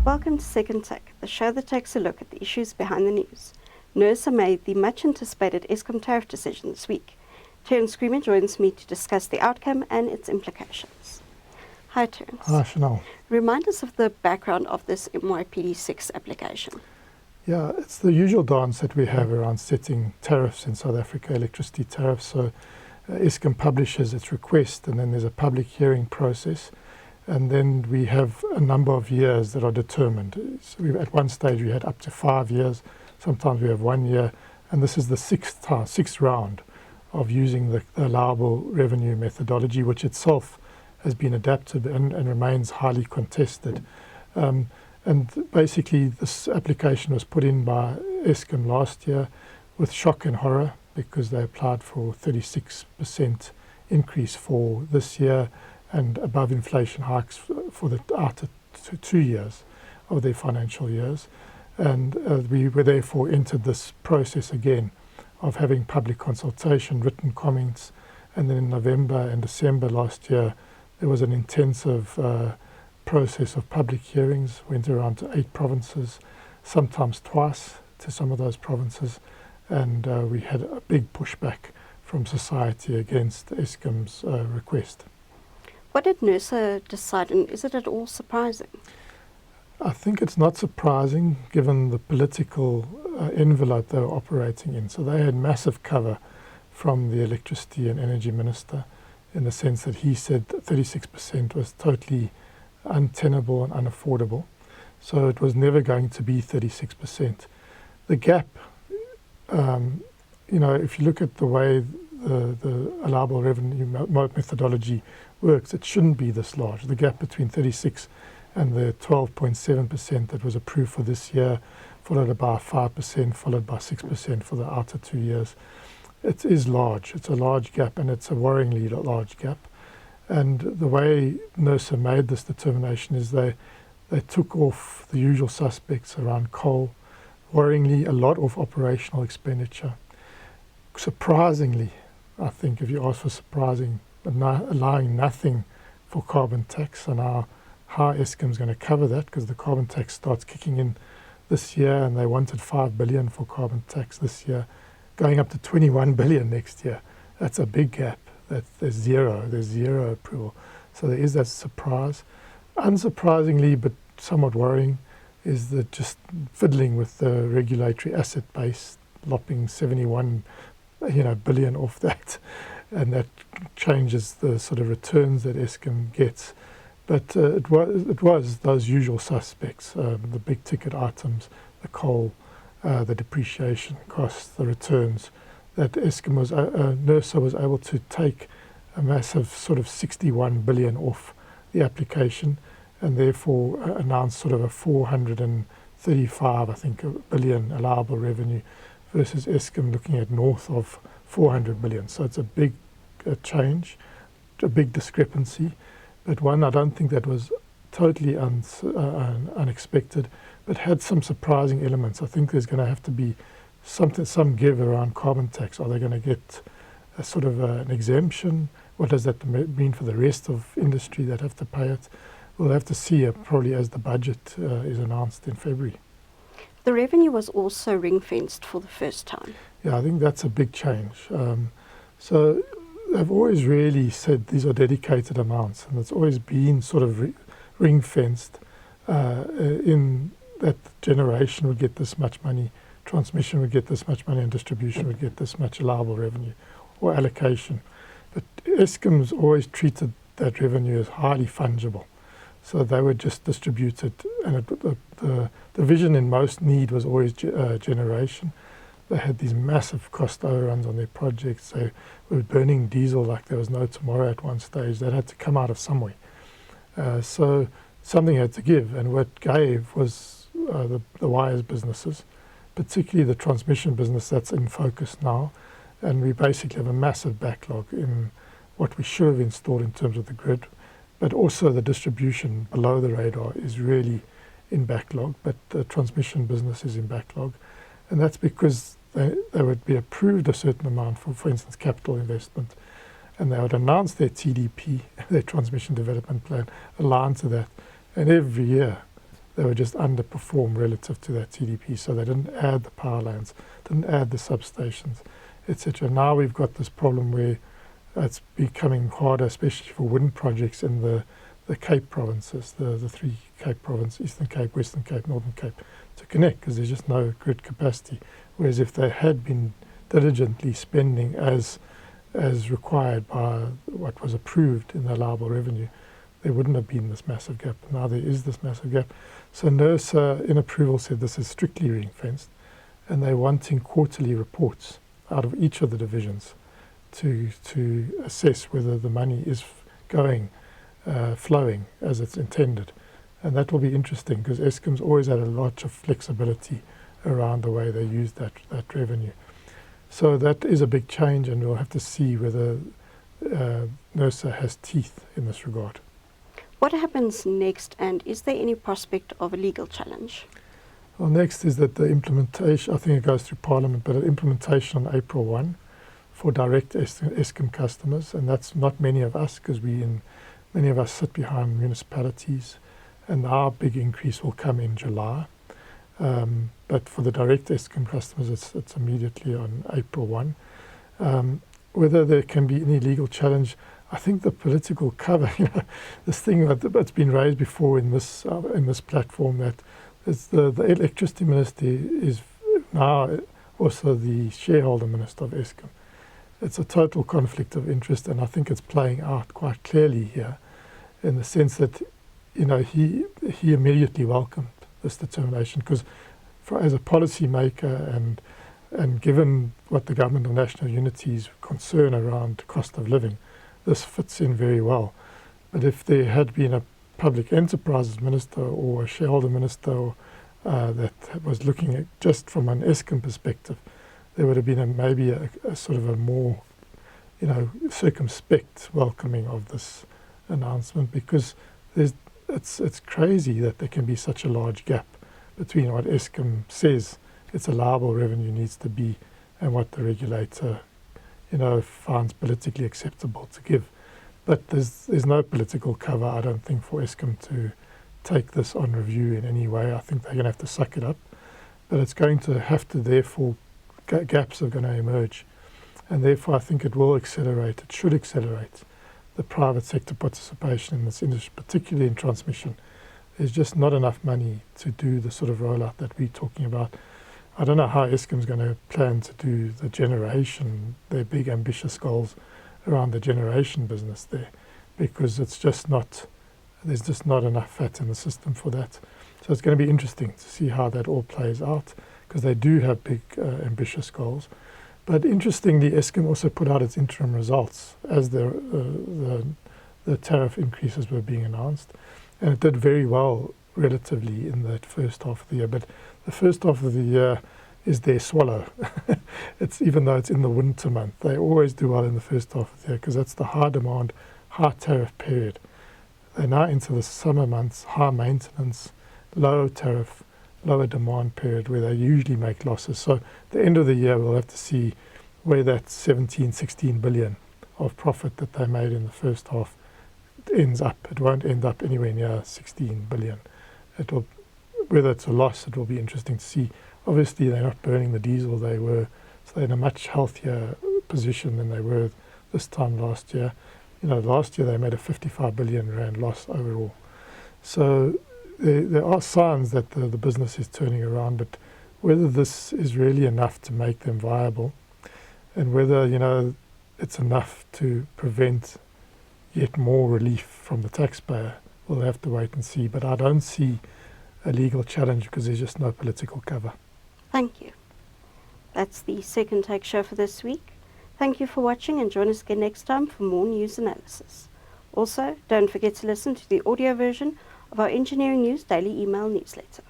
Welcome to Second Take, the show that takes a look at the issues behind the news. Nersa made the much-anticipated Eskom tariff decision this week. Terence Creamer joins me to discuss the outcome and its implications. Hi, Terence. Hi, Chanel. Remind us of the background of this MYPD6 application. Yeah, it's the usual dance that we have around setting tariffs in South Africa, electricity tariffs. So Eskom publishes its request, and then there's a public hearing process. And then we have a number of years that are determined. So at one stage we had up to 5 years, sometimes we have 1 year, and this is the sixth round of using the allowable revenue methodology, which itself has been adapted and remains highly contested. And basically this application was put in by Eskom last year with shock and horror because they applied for 36% increase for this year and above inflation hikes for the outer 2 years of their financial years. And we were therefore entered this process again of having public consultation, written comments, and then in November and December last year there was an intensive process of public hearings, went around to 8 provinces, sometimes twice to some of those provinces, and we had a big pushback from society against Eskom's request. What did Nersa decide, and is it at all surprising? I think it's not surprising given the political envelope they were operating in. So they had massive cover from the electricity and energy minister in the sense that he said that 36% was totally untenable and unaffordable. So it was never going to be 36%. The gap, if you look at the way the allowable revenue methodology works, it shouldn't be this large. The gap between 36 and the 12.7% that was approved for this year, followed by 5%, followed by 6% for the outer 2 years. It is large. It's a large gap, and it's a worryingly large gap. And the way Nersa made this determination is they took off the usual suspects around coal, worryingly a lot of operational expenditure. Surprisingly, I think if you ask for surprising, allowing nothing for carbon tax, and how Eskom's going to cover that, because the carbon tax starts kicking in this year, and they wanted 5 billion for carbon tax this year, going up to 21 billion next year. That's a big gap. There's zero approval. So there is that surprise. Unsurprisingly, but somewhat worrying, is that just fiddling with the regulatory asset base, lopping 71 billion off that, and that changes the sort of returns that Eskom gets. But it was those usual suspects, the big ticket items, the coal, the depreciation costs, the returns, that Nersa was able to take a massive sort of 61 billion off the application, and therefore announce sort of a 435, I think, billion allowable revenue versus Eskom looking at north of 400 billion. So it's a big change, a big discrepancy, but one I don't think that was totally unexpected, but had some surprising elements. I think there's going to have to be some give around carbon tax. Are they going to get a sort of an exemption? What does that mean for the rest of industry that have to pay it? We'll have to see probably as the budget is announced in February. The revenue was also ring-fenced for the first time. Yeah, I think that's a big change. So they've always really said these are dedicated amounts, and it's always been sort of ring-fenced in that generation would get this much money, transmission would get this much money, and distribution would get this much allowable revenue or allocation. But Eskom's always treated that revenue as highly fungible. So they were just distributed, and the division in most need was always generation. They had these massive cost overruns on their projects. They were burning diesel like there was no tomorrow at one stage. That had to come out of somewhere. So something had to give, and what gave was the wires businesses, particularly the transmission business that's in focus now. And we basically have a massive backlog in what we should have installed in terms of the grid, but also the distribution below the radar is really in backlog, but the transmission business is in backlog. And that's because they would be approved a certain amount for instance, capital investment, and they would announce their TDP, their transmission development plan, aligned to that. And every year they were just underperformed relative to that TDP. So they didn't add the power lines, didn't add the substations, etc. Now we've got this problem where it's becoming harder, especially for wind projects in the Cape provinces, the three Cape provinces, Eastern Cape, Western Cape, Northern Cape, to connect, because there's just no grid capacity. Whereas if they had been diligently spending as required by what was approved in the allowable revenue, there wouldn't have been this massive gap. Now there is this massive gap. So Nersa, in approval, said this is strictly ring-fenced, and they're wanting quarterly reports out of each of the divisions to assess whether the money is flowing as it's intended. And that will be interesting, because Eskom's always had a lot of flexibility around the way they use that revenue. So that is a big change, and we'll have to see whether Nersa has teeth in this regard. What happens next, and is there any prospect of a legal challenge? Well, next is that the implementation, I think it goes through Parliament, but implementation on April 1 for direct Eskom customers, and that's not many of us, because many of us sit behind municipalities, and our big increase will come in July. But for the direct Eskom customers, it's immediately on April 1. Whether there can be any legal challenge, I think the political cover, this thing that's been raised before in this platform, that is the electricity minister is now also the shareholder minister of Eskom. It's a total conflict of interest, and I think it's playing out quite clearly here, in the sense that he immediately welcomed this determination, because as a policy maker and given what the Government of National Unity's concern around cost of living, this fits in very well. But if there had been a public enterprises minister or a shareholder minister that was looking at just from an Eskom perspective, there would have been maybe a sort of a more circumspect welcoming of this announcement, because it's crazy that there can be such a large gap between what Eskom says its allowable revenue needs to be and what the regulator finds politically acceptable to give. But there's no political cover, I don't think, for Eskom to take this on review in any way. I think they're going to have to suck it up, but it's going to have to, therefore, gaps are going to emerge, and therefore I think it should accelerate the private sector participation in this industry, particularly in transmission. There's just not enough money to do the sort of rollout that we're talking about. I don't know how Eskom's going to plan to do the generation, their big ambitious goals around the generation business there, because there's just not enough fat in the system for that. So it's going to be interesting to see how that all plays out, because they do have big ambitious goals. But interestingly, Eskom also put out its interim results as the tariff increases were being announced, and it did very well relatively in that first half of the year. But the first half of the year is their swallow. Even though it's in the winter month, they always do well in the first half of the year, because that's the high demand, high tariff period. They're now into the summer months, high maintenance, low tariff, lower demand period, where they usually make losses. So at the end of the year, we'll have to see where that 16 billion of profit that they made in the first half ends up. It won't end up anywhere near 16 billion. Whether it's a loss, it will be interesting to see. Obviously, they're not burning the diesel they were, so they're in a much healthier position than they were this time last year. Last year they made a 55 billion rand loss overall. So there are signs that the business is turning around, but whether this is really enough to make them viable, and whether it's enough to prevent yet more relief from the taxpayer, we'll have to wait and see. But I don't see a legal challenge, because there's just no political cover. Thank you. That's the Second Take show for this week. Thank you for watching, and join us again next time for more news analysis. Also, don't forget to listen to the audio version of our Engineering News Daily Email newsletter.